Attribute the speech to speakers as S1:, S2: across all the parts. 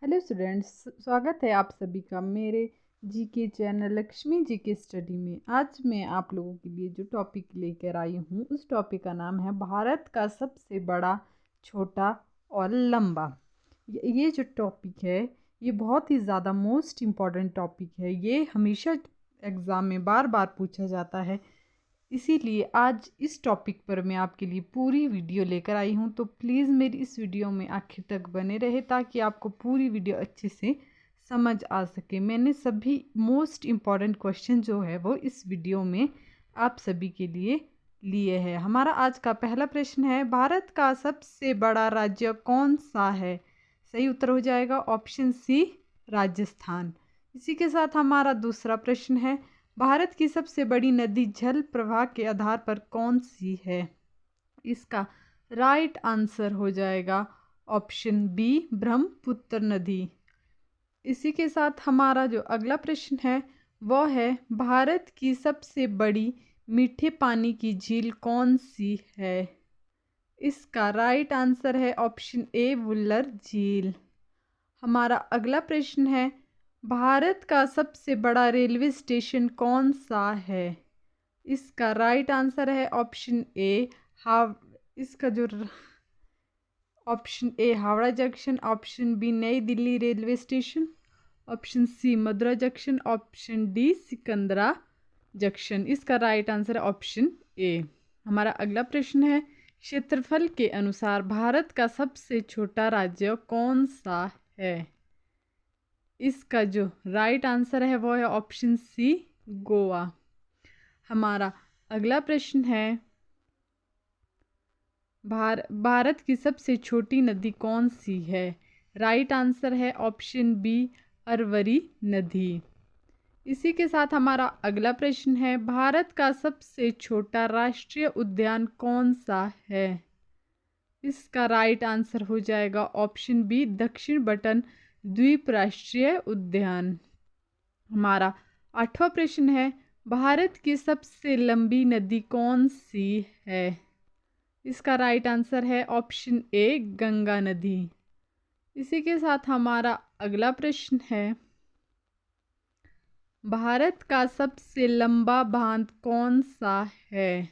S1: Hello students, स्वागत है आप सभी का मेरे GK channel Lakshmi GK study में। आज मैं आप लोगों के लिए जो टॉपिक लेकर आई हूँ उस टॉपिक का नाम है भारत का सबसे बड़ा, छोटा और लंबा। ये जो टॉपिक है ये बहुत ही ज़्यादा मोस्ट इम्पॉर्टेंट टॉपिक है। ये हमेशा एग्ज़ाम में बार बार पूछा जाता है, इसीलिए आज इस टॉपिक पर मैं आपके लिए पूरी वीडियो लेकर आई हूँ। तो प्लीज़ मेरी इस वीडियो में आखिर तक बने रहे ताकि आपको पूरी वीडियो अच्छे से समझ आ सके। मैंने सभी मोस्ट इम्पॉर्टेंट क्वेश्चन जो है वो इस वीडियो में आप सभी के लिए लिए हैं। हमारा आज का पहला प्रश्न है, भारत का सबसे बड़ा राज्य कौन सा है? सही उत्तर हो जाएगा ऑप्शन सी, राजस्थान। इसी के साथ हमारा दूसरा प्रश्न है, भारत की सबसे बड़ी नदी जल प्रवाह के आधार पर कौन सी है? इसका राइट आंसर हो जाएगा ऑप्शन बी, ब्रह्मपुत्र नदी। इसी के साथ हमारा जो अगला प्रश्न है वह है, भारत की सबसे बड़ी मीठे पानी की झील कौन सी है? इसका राइट आंसर है ऑप्शन ए, वुल्लर झील। हमारा अगला प्रश्न है, भारत का सबसे बड़ा रेलवे स्टेशन कौन सा है? इसका राइट आंसर है option A, option A Howrah junction, option B New Delhi railway station, option C Madura junction, option D Sikandra junction. इसका राइट आंसर है ऑप्शन ए। हमारा अगला प्रश्न है, क्षेत्रफल के अनुसार भारत का सबसे छोटा राज्य कौन सा है? इसका जो राइट आंसर है वो है ऑप्शन सी, गोवा। हमारा अगला प्रश्न है, भारत की सबसे छोटी नदी कौन सी है? राइट आंसर है ऑप्शन बी, अरवरी नदी। इसी के साथ हमारा अगला प्रश्न है, भारत का सबसे छोटा राष्ट्रीय उद्यान कौन सा है? इसका राइट आंसर हो जाएगा ऑप्शन बी, दक्षिण बटन द्वीप राष्ट्रीय उद्यान। हमारा आठवां प्रश्न है, भारत की सबसे लंबी नदी कौन सी है? इसका राइट आंसर है ऑप्शन ए, गंगा नदी। इसी के साथ हमारा अगला प्रश्न है, भारत का सबसे लंबा बांध कौन सा है?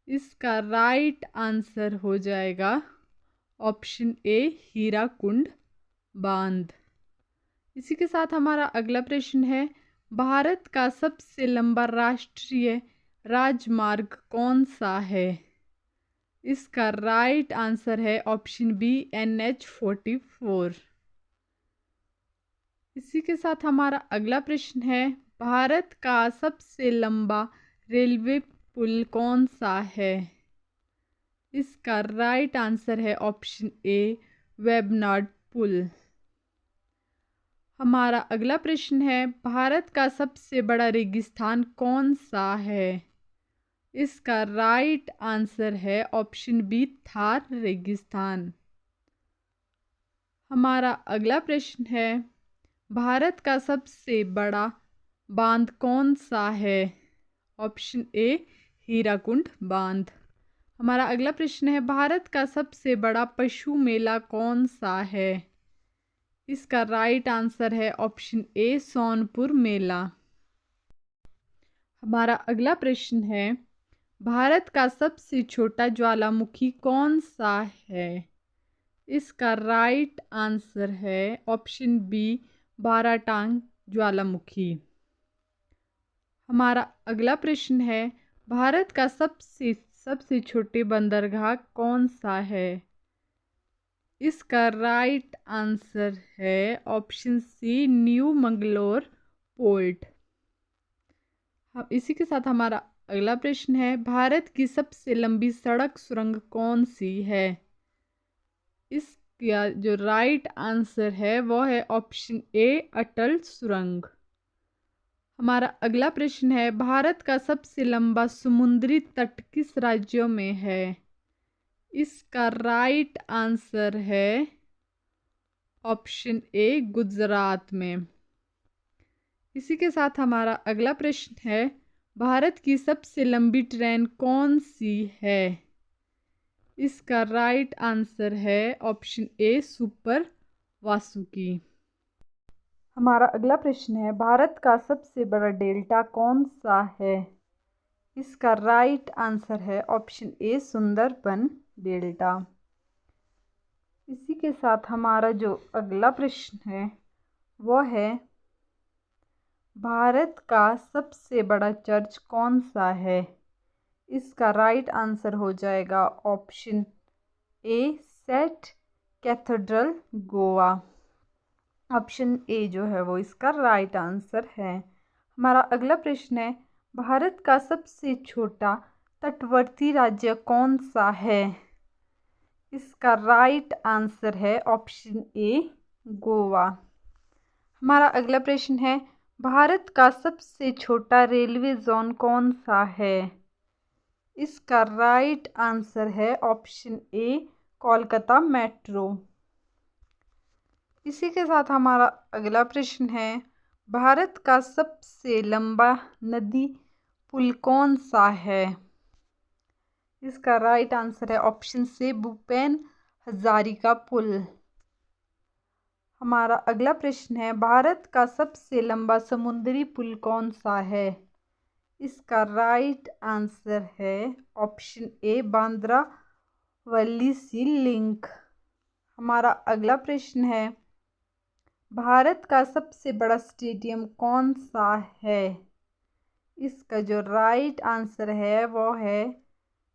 S1: इसका राइट आंसर हो जाएगा ऑप्शन ए, हीराकुंड बांध। इसी के साथ हमारा अगला प्रश्न है, भारत का सबसे लंबा राष्ट्रीय राजमार्ग कौन सा है? इसका राइट आंसर है ऑप्शन बी, NH-44। इसी के साथ हमारा अगला प्रश्न है, भारत का सबसे लंबा रेलवे पुल कौन सा है? इसका राइट आंसर है ऑप्शन ए, वेबनाड पुल। हमारा अगला प्रश्न है, भारत का सबसे बड़ा रेगिस्तान कौन सा है? इसका राइट आंसर है ऑप्शन बी, थार रेगिस्तान। हमारा अगला प्रश्न है, भारत का सबसे बड़ा बांध कौन सा है? ऑप्शन ए, हीराकुंड बांध। हमारा अगला प्रश्न है, भारत का सबसे बड़ा पशु मेला कौन सा है? इसका राइट आंसर है ऑप्शन ए, सोनपुर मेला। हमारा अगला प्रश्न है, भारत का सबसे छोटा ज्वालामुखी कौन सा है? इसका राइट आंसर है ऑप्शन बी, बाराटांग ज्वालामुखी। हमारा अगला प्रश्न है, भारत का सबसे छोटे बंदरगाह कौन सा है? इसका राइट आंसर है option C, new Mangalore port. इसी के साथ हमारा अगला प्रश्न है, भारत की सबसे लंबी सड़क सुरंग कौन सी है? इसका जो राइट आंसर है वो है ऑप्शन ए, अटल सुरंग। हमारा अगला प्रश्न है, भारत का सबसे लंबा समुद्री तट किस राज्यों में है? इसका राइट आंसर है ऑप्शन ए, गुजरात में। इसी के साथ हमारा अगला प्रश्न है, भारत की सबसे लंबी ट्रेन कौन सी है? इसका राइट आंसर है ऑप्शन ए, सुपर वासुकी। हमारा अगला प्रश्न है, भारत का सबसे बड़ा डेल्टा कौन सा है? इसका राइट आंसर है ऑप्शन ए सुंदरबन डेल्टा। इसी के साथ हमारा जो अगला प्रश्न है वो है, भारत का सबसे बड़ा चर्च कौन सा है? इसका राइट आंसर हो जाएगा option A saint cathedral Goa. Option A जो है वो इसका राइट आंसर है। हमारा अगला प्रश्न है, भारत का सबसे छोटा तटवर्ती राज्य कौन सा है? इसका राइट आंसर है ऑप्शन ए गोवा। हमारा अगला प्रश्न है, भारत का सबसे छोटा रेलवे जोन कौन सा है? इसका राइट आंसर है ऑप्शन ए कोलकाता मेट्रो। इसी के साथ हमारा अगला प्रश्न है, भारत का सबसे लंबा नदी पुल कौन सा है? इसका राइट आंसर है ऑप्शन सी भूपेन हजारिका पुल। हमारा अगला प्रश्न है, भारत का सबसे लंबा समुद्री पुल कौन सा है? इसका राइट आंसर है option A Bandra Worli sea link. हमारा अगला प्रश्न है, भारत का सबसे बड़ा स्टेडियम कौन सा है? इसका जो राइट आंसर है वो है,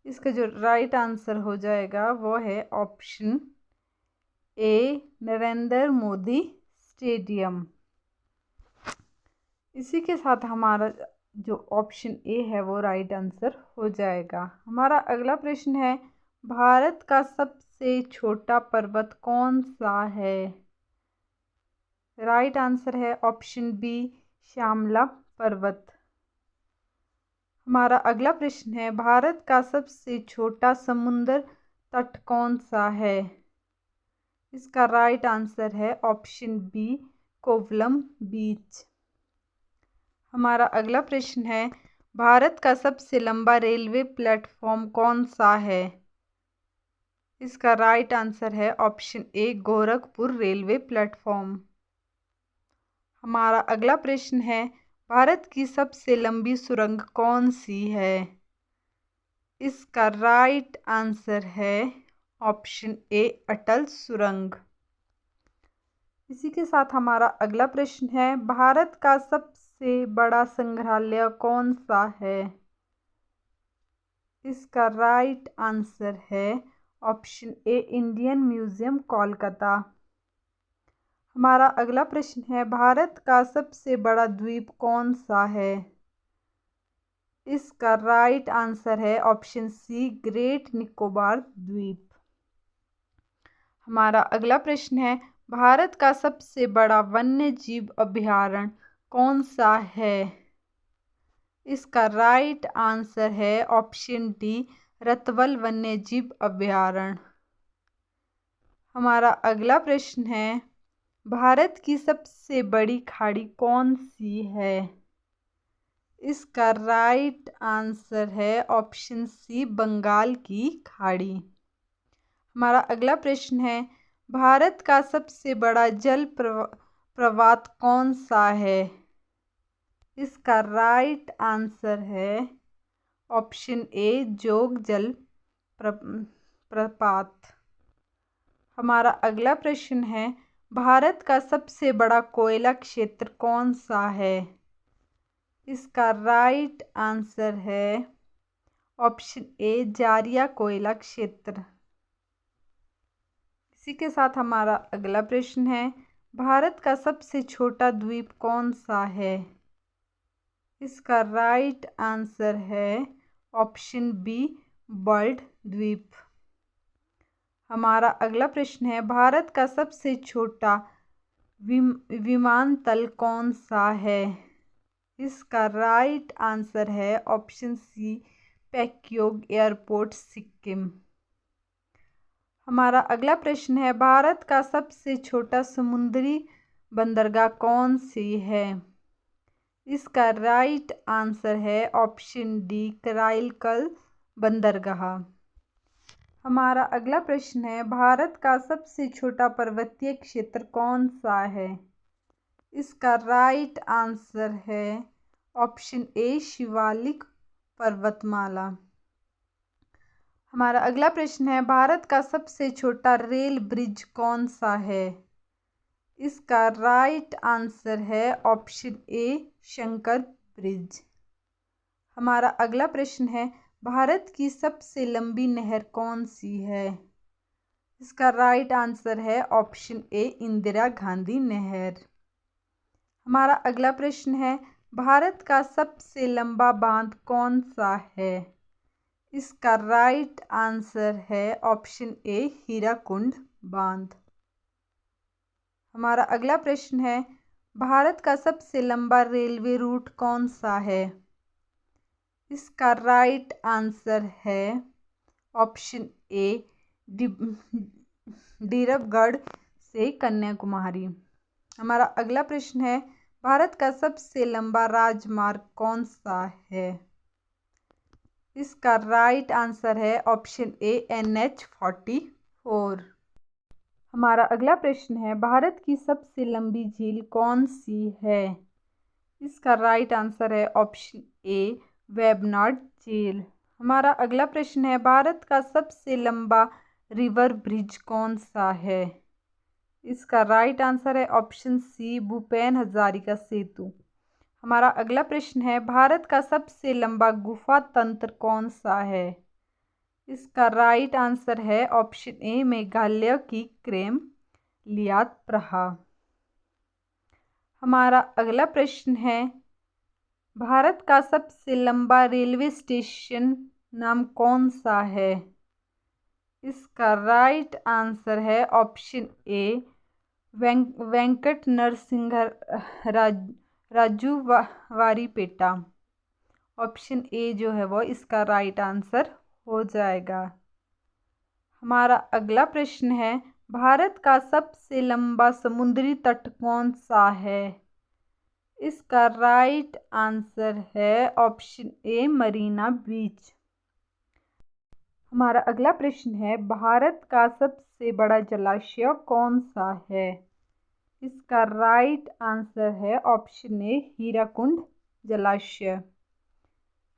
S1: इसका जो राइट आंसर हो जाएगा वो है ऑप्शन ए नरेंद्र मोदी स्टेडियम। इसी के साथ हमारा जो ऑप्शन ए है वो राइट आंसर हो जाएगा। हमारा अगला प्रश्न है, भारत का सबसे छोटा पर्वत कौन सा है? राइट आंसर है ऑप्शन बी श्यामला पर्वत। हमारा अगला प्रश्न है, भारत का सबसे छोटा समुद्र तट कौन सा है? इसका राइट आंसर है ऑप्शन बी कोवलम बीच। हमारा अगला प्रश्न है, भारत का सबसे लंबा रेलवे प्लेटफॉर्म कौन सा है? इसका राइट आंसर है ऑप्शन ए गोरखपुर रेलवे प्लेटफॉर्म। हमारा अगला प्रश्न है, भारत की सबसे लंबी सुरंग कौन सी है? इसका राइट आंसर है ऑप्शन ए अटल सुरंग। इसी के साथ हमारा अगला प्रश्न है, भारत का सबसे बड़ा संग्रहालय कौन सा है? इसका राइट आंसर है ऑप्शन ए इंडियन म्यूजियम कोलकाता। हमारा अगला प्रश्न है, भारत का सबसे बड़ा द्वीप कौन सा है? इसका राइट आंसर है ऑप्शन सी ग्रेट निकोबार द्वीप। हमारा अगला प्रश्न है, भारत का सबसे बड़ा वन्य जीव अभयारण्य कौन सा है? इसका राइट आंसर है ऑप्शन डी रतवल वन्य जीव अभयारण्य। हमारा अगला प्रश्न है, भारत की सबसे बड़ी खाड़ी कौन सी है? इसका राइट आंसर है ऑप्शन सी बंगाल की खाड़ी। हमारा अगला प्रश्न है, भारत का सबसे बड़ा जल प्रपात कौन सा है? इसका राइट आंसर है ऑप्शन ए जोग जल प्रपात। हमारा अगला प्रश्न है, भारत का सबसे बड़ा कोयला क्षेत्र कौन सा है? इसका राइट आंसर है ऑप्शन ए जारिया कोयला क्षेत्र। इसी के साथ हमारा अगला प्रश्न है, भारत का सबसे छोटा द्वीप कौन सा है? इसका राइट आंसर है ऑप्शन बी बर्ड द्वीप। हमारा अगला प्रश्न है, भारत का सबसे छोटा विमानतल कौन सा है? इसका राइट आंसर है ऑप्शन सी पैक्योंग एयरपोर्ट सिक्किम। हमारा अगला प्रश्न है, भारत का सबसे छोटा समुद्री बंदरगाह कौन सी है? इसका राइट आंसर है ऑप्शन डी कराईकल बंदरगाह। हमारा अगला प्रश्न है, भारत का सबसे छोटा पर्वतीय क्षेत्र कौन सा है? इसका राइट आंसर है ऑप्शन ए शिवालिक पर्वतमाला। हमारा अगला प्रश्न है, भारत का सबसे छोटा रेल ब्रिज कौन सा है? इसका राइट आंसर है ऑप्शन ए शंकर ब्रिज। हमारा अगला प्रश्न है, भारत की सबसे लंबी नहर कौन सी है? इसका राइट आंसर है ऑप्शन ए इंदिरा गांधी नहर। हमारा अगला प्रश्न है, भारत का सबसे लंबा बांध कौन सा है? इसका राइट आंसर है ऑप्शन ए हीराकुंड बांध। हमारा अगला प्रश्न है, भारत का सबसे लंबा रेलवे रूट कौन सा है? इसका राइट आंसर है ऑप्शन ए डिब्रूगढ़ से कन्याकुमारी। हमारा अगला प्रश्न है, भारत का सबसे लंबा राजमार्ग कौन सा है? इसका राइट आंसर है ऑप्शन ए NH-44। हमारा अगला प्रश्न है, भारत की सबसे लंबी झील कौन सी है? इसका राइट आंसर है ऑप्शन ए वेबनाड झील। हमारा अगला प्रश्न है, भारत का सबसे लंबा रिवर ब्रिज कौन सा है? इसका राइट आंसर है ऑप्शन सी भूपेन हजारिका सेतु। हमारा अगला प्रश्न है, भारत का सबसे लंबा गुफा तंत्र कौन सा है? इसका राइट आंसर है ऑप्शन ए मेघालय की क्रेम लियात प्रहा। हमारा अगला प्रश्न है, भारत का सबसे लंबा रेलवे स्टेशन नाम कौन सा है? इसका राइट आंसर है option A Venkat Narasimha Rajuvaripeta. Option A जो है वो इसका राइट आंसर हो जाएगा। हमारा अगला प्रश्न है, भारत का सबसे लंबा समुद्री तट कौन सा है? इसका राइट आंसर है ऑप्शन ए मरीना बीच। हमारा अगला प्रश्न है, भारत का सबसे बड़ा जलाशय कौन सा है? इसका राइट आंसर है ऑप्शन ए हीराकुंड जलाशय।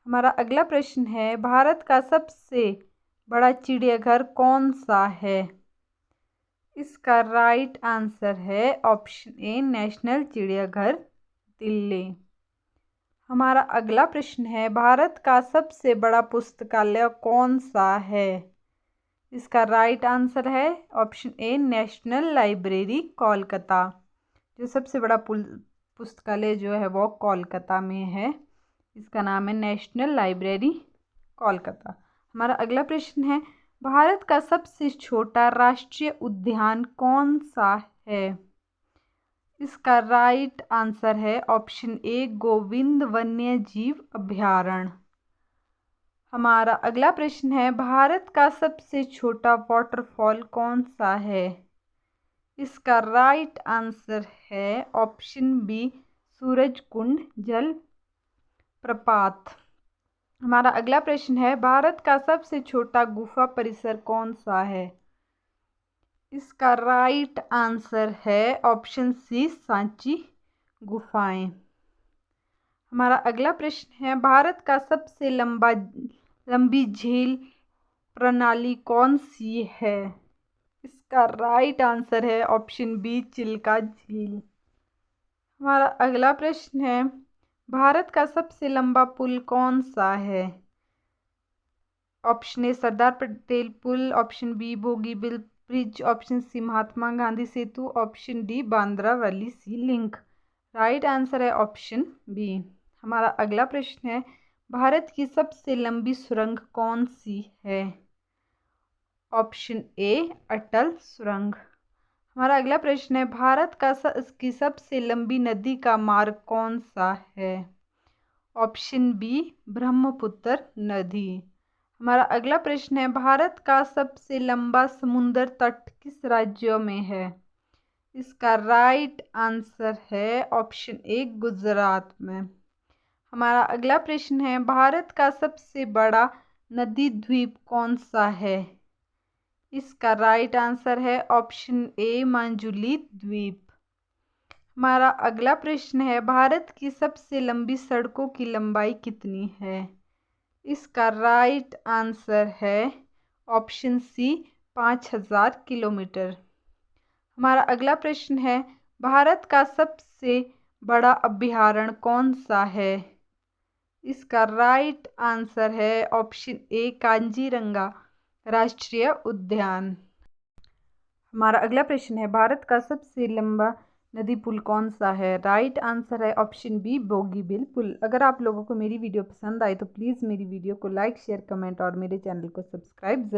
S1: हमारा अगला प्रश्न है, भारत का सबसे बड़ा चिड़ियाघर कौन सा है? इसका राइट आंसर है ऑप्शन ए नेशनल चिड़ियाघर दिल्ली। हमारा अगला प्रश्न है, भारत का सबसे बड़ा पुस्तकालय कौन सा है? इसका राइट आंसर है ऑप्शन ए नेशनल लाइब्रेरी कोलकाता। जो सबसे बड़ा पुस्तकालय जो है वो कोलकाता में है, इसका नाम है नेशनल लाइब्रेरी कोलकाता। हमारा अगला प्रश्न है, भारत का सबसे छोटा राष्ट्रीय उद्यान कौन सा है? इसका राइट आंसर है ऑप्शन ए गोविंद वन्य जीव अभयारण्य। हमारा अगला प्रश्न है, भारत का सबसे छोटा वाटरफॉल कौन सा है? इसका राइट आंसर है ऑप्शन बी सूरजकुंड जल प्रपात। हमारा अगला प्रश्न है, भारत का सबसे छोटा गुफा परिसर कौन सा है? इसका राइट आंसर है ऑप्शन सी सांची गुफाएं। हमारा अगला प्रश्न है, भारत का सबसे लंबी झील प्रणाली कौन सी है? इसका राइट आंसर है ऑप्शन बी चिल्का झील। हमारा अगला प्रश्न है, भारत का सबसे लंबा पुल कौन सा है? ऑप्शन ए सरदार पटेल पुल, option B Bogibeel bridge, option C Mahatma Gandhi Setu, option D Bandra Worli sea link. Right answer है ऑप्शन बी। हमारा अगला प्रश्न है, भारत की सबसे लंबी सुरंग कौन सी है? ऑप्शन ए अटल सुरंग। हमारा अगला प्रश्न है, भारत की सबसे लंबी नदी का मार्ग कौन सा है? ऑप्शन बी ब्रह्मपुत्र नदी। हमारा अगला प्रश्न है, भारत का सबसे लंबा समुद्र तट किस राज्य में है? इसका राइट आंसर है ऑप्शन ए गुजरात में। हमारा अगला प्रश्न है, भारत का सबसे बड़ा नदी द्वीप कौन सा है? इसका राइट आंसर है ऑप्शन ए मांजुली द्वीप। हमारा अगला प्रश्न है, भारत की सबसे लंबी सड़कों की लंबाई कितनी है? इसका राइट आंसर है ऑप्शन सी 5000 किलोमीटर। हमारा अगला प्रश्न है, भारत का सबसे बड़ा अभयारण्य कौन सा है? इसका राइट आंसर है ऑप्शन ए कांजीरंगा राष्ट्रीय उद्यान। हमारा अगला प्रश्न है, भारत का सबसे लंबा नदी पुल कौन सा है? राइट आंसर है ऑप्शन बी बोगीबिल पुल। अगर आप लोगों को मेरी वीडियो पसंद आए तो प्लीज़ मेरी वीडियो को लाइक शेयर कमेंट और मेरे चैनल को सब्सक्राइब